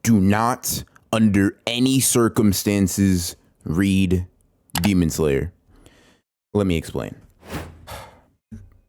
do not, under any circumstances, read Demon Slayer. Let me explain.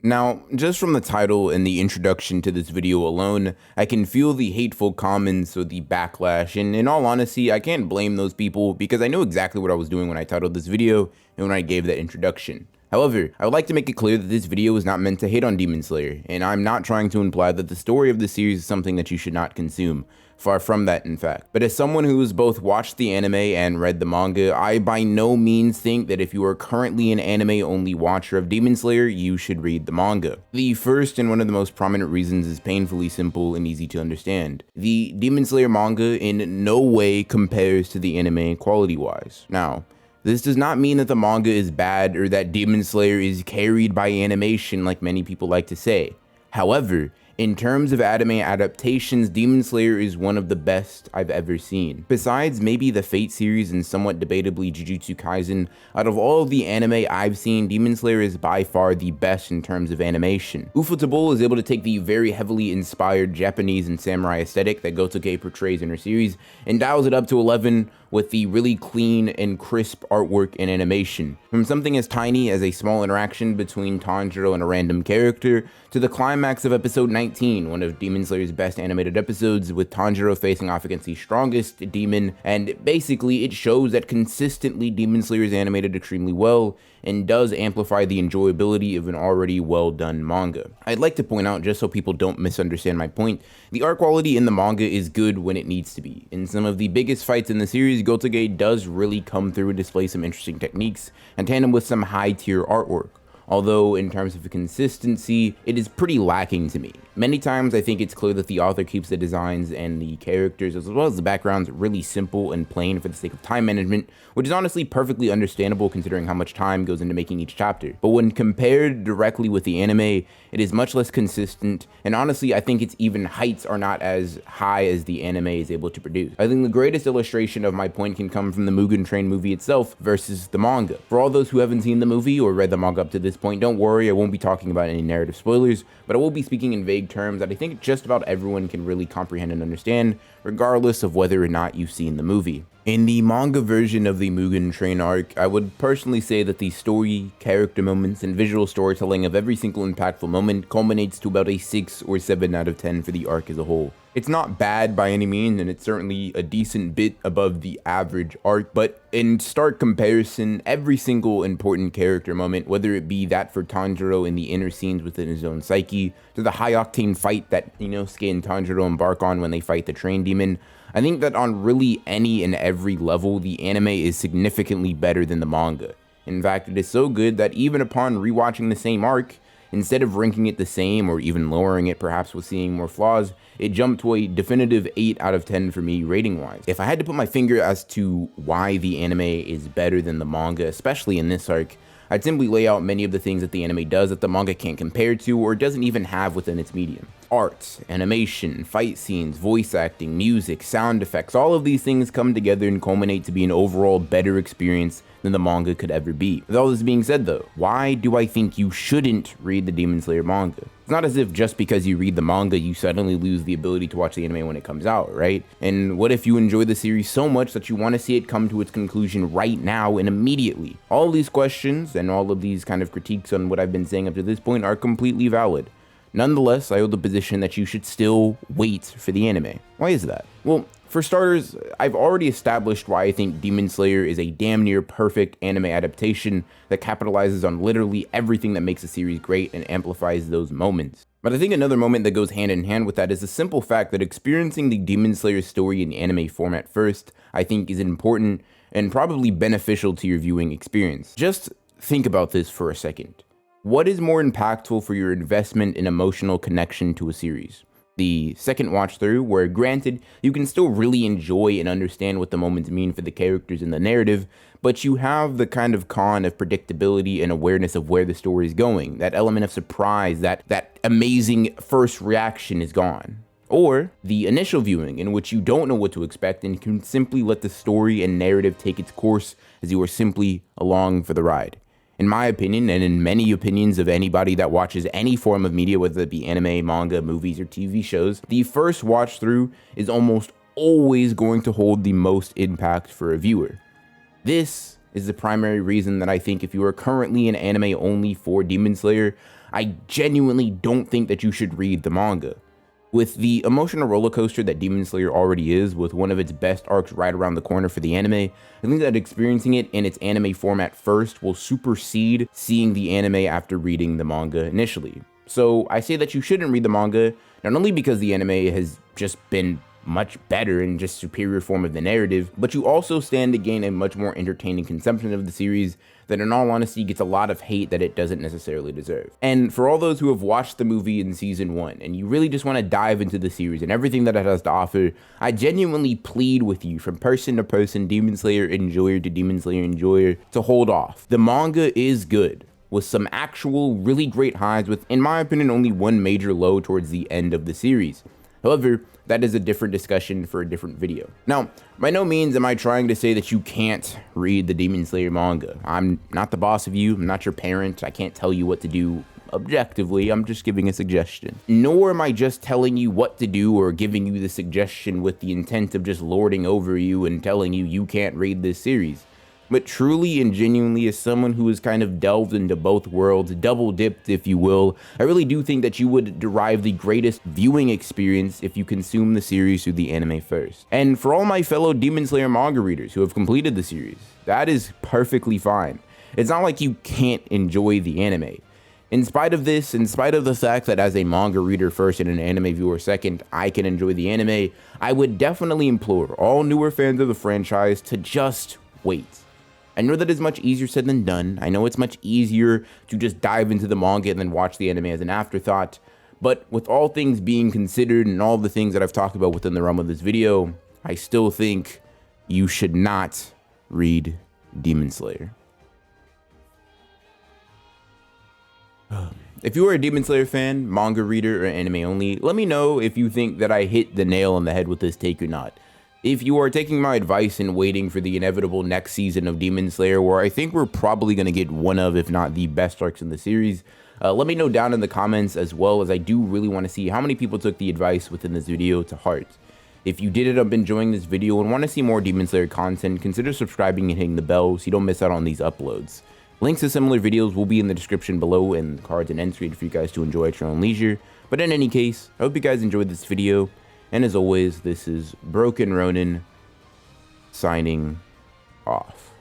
Now, just from the title and the introduction to this video alone, I can feel the hateful comments or the backlash, and in all honesty, I can't blame those people because I know exactly what I was doing when I titled this video and when I gave that introduction. However, I would like to make it clear that this video is not meant to hate on Demon Slayer, and I'm not trying to imply that the story of the series is something that you should not consume. Far from that, in fact. But as someone who has both watched the anime and read the manga, I by no means think that if you are currently an anime-only watcher of Demon Slayer, you should read the manga. The first and one of the most prominent reasons is painfully simple and easy to understand. The Demon Slayer manga in no way compares to the anime quality-wise. Now, this does not mean that the manga is bad or that Demon Slayer is carried by animation like many people like to say. However, in terms of anime adaptations, Demon Slayer is one of the best I've ever seen. Besides maybe the Fate series and somewhat debatably Jujutsu Kaisen, out of all of the anime I've seen, Demon Slayer is by far the best in terms of animation. Ufotable is able to take the very heavily inspired Japanese and samurai aesthetic that Gotouge portrays in her series and dials it up to 11 with the really clean and crisp artwork and animation. From something as tiny as a small interaction between Tanjiro and a random character, to the climax of episode 19, one of Demon Slayer's best animated episodes, with Tanjiro facing off against the strongest demon, and basically it shows that consistently Demon Slayer is animated extremely well, and does amplify the enjoyability of an already well done manga. I'd like to point out, just so people don't misunderstand my point, the art quality in the manga is good when it needs to be. In some of the biggest fights in the series, Gotouge does really come through and display some interesting techniques, in tandem with some high tier artwork. Although in terms of consistency, it is pretty lacking to me. Many times I think it's clear that the author keeps the designs and the characters as well as the backgrounds really simple and plain for the sake of time management, which is honestly perfectly understandable considering how much time goes into making each chapter. But when compared directly with the anime, it is much less consistent, and honestly I think its even heights are not as high as the anime is able to produce. I think the greatest illustration of my point can come from the Mugen Train movie itself versus the manga. For all those who haven't seen the movie or read the manga up to this point, don't worry, I won't be talking about any narrative spoilers, but I will be speaking in vague terms that I think just about everyone can really comprehend and understand, regardless of whether or not you've seen the movie. In the manga version of the Mugen Train arc, I would personally say that the story, character moments, and visual storytelling of every single impactful moment culminates to about a 6 or 7 out of 10 for the arc as a whole. It's not bad by any means, and it's certainly a decent bit above the average arc, but in stark comparison, every single important character moment, whether it be that for Tanjiro in the inner scenes within his own psyche, to the high-octane fight that Inosuke and Tanjiro embark on when they fight the train demon, I think that on really any and every level, the anime is significantly better than the manga. In fact, it is so good that even upon rewatching the same arc, instead of ranking it the same or even lowering it perhaps with seeing more flaws, it jumped to a definitive 8 out of 10 for me rating-wise. If I had to put my finger as to why the anime is better than the manga, especially in this arc, I'd simply lay out many of the things that the anime does that the manga can't compare to or doesn't even have within its medium. Art, animation, fight scenes, voice acting, music, sound effects, all of these things come together and culminate to be an overall better experience than the manga could ever be. With all this being said though, why do I think you shouldn't read the Demon Slayer manga? It's not as if just because you read the manga, you suddenly lose the ability to watch the anime when it comes out, right? And what if you enjoy the series so much that you want to see it come to its conclusion right now and immediately? All of these questions and all of these kind of critiques on what I've been saying up to this point are completely valid. Nonetheless, I hold the position that you should still wait for the anime. Why is that? Well, for starters, I've already established why I think Demon Slayer is a damn near perfect anime adaptation that capitalizes on literally everything that makes the series great and amplifies those moments. But I think another moment that goes hand in hand with that is the simple fact that experiencing the Demon Slayer story in the anime format first, I think is important and probably beneficial to your viewing experience. Just think about this for a second. What is more impactful for your investment and emotional connection to a series? The second watch through, where granted, you can still really enjoy and understand what the moments mean for the characters in the narrative, but you have the kind of con of predictability and awareness of where the story is going. That element of surprise, that amazing first reaction is gone. Or the initial viewing, in which you don't know what to expect and can simply let the story and narrative take its course as you are simply along for the ride. In my opinion, and in many opinions of anybody that watches any form of media, whether it be anime, manga, movies, or TV shows, the first watch through is almost always going to hold the most impact for a viewer. This is the primary reason that I think if you are currently an anime only for Demon Slayer, I genuinely don't think that you should read the manga. With the emotional roller coaster that Demon Slayer already is, with one of its best arcs right around the corner for the anime, I think that experiencing it in its anime format first will supersede seeing the anime after reading the manga initially. So I say that you shouldn't read the manga, not only because the anime has just been much better and just superior form of the narrative, but you also stand to gain a much more entertaining consumption of the series that in all honesty gets a lot of hate that it doesn't necessarily deserve. And for all those who have watched the movie in season 1 and you really just want to dive into the series and everything that it has to offer, I genuinely plead with you from person to person, Demon Slayer enjoyer to Demon Slayer enjoyer, to hold off. The manga is good, with some actual really great highs with, in my opinion, only one major low towards the end of the series. However, that is a different discussion for a different video. Now, by no means am I trying to say that you can't read the Demon Slayer manga. I'm not the boss of you, I'm not your parent, I can't tell you what to do objectively, I'm just giving a suggestion. Nor am I just telling you what to do or giving you the suggestion with the intent of just lording over you and telling you you can't read this series. But truly and genuinely, as someone who has kind of delved into both worlds, double dipped if you will, I really do think that you would derive the greatest viewing experience if you consume the series through the anime first. And for all my fellow Demon Slayer manga readers who have completed the series, that is perfectly fine. It's not like you can't enjoy the anime. In spite of this, in spite of the fact that as a manga reader first and an anime viewer second, I can enjoy the anime, I would definitely implore all newer fans of the franchise to just wait. I know that is much easier said than done. I know it's much easier to just dive into the manga and then watch the anime as an afterthought. But with all things being considered and all the things that I've talked about within the realm of this video, I still think you should not read Demon Slayer. If you are a Demon Slayer fan, manga reader, or anime only, let me know if you think that I hit the nail on the head with this take or not. If you are taking my advice and waiting for the inevitable next season of Demon Slayer, where I think we're probably going to get one of, if not the best arcs in the series, let me know down in the comments, as well as I do really want to see how many people took the advice within this video to heart. If you did end up enjoying this video and want to see more Demon Slayer content, consider subscribing and hitting the bell so you don't miss out on these uploads. Links to similar videos will be in the description below and the cards and end screen for you guys to enjoy at your own leisure. But in any case, I hope you guys enjoyed this video. And as always, this is Broken Ronin signing off.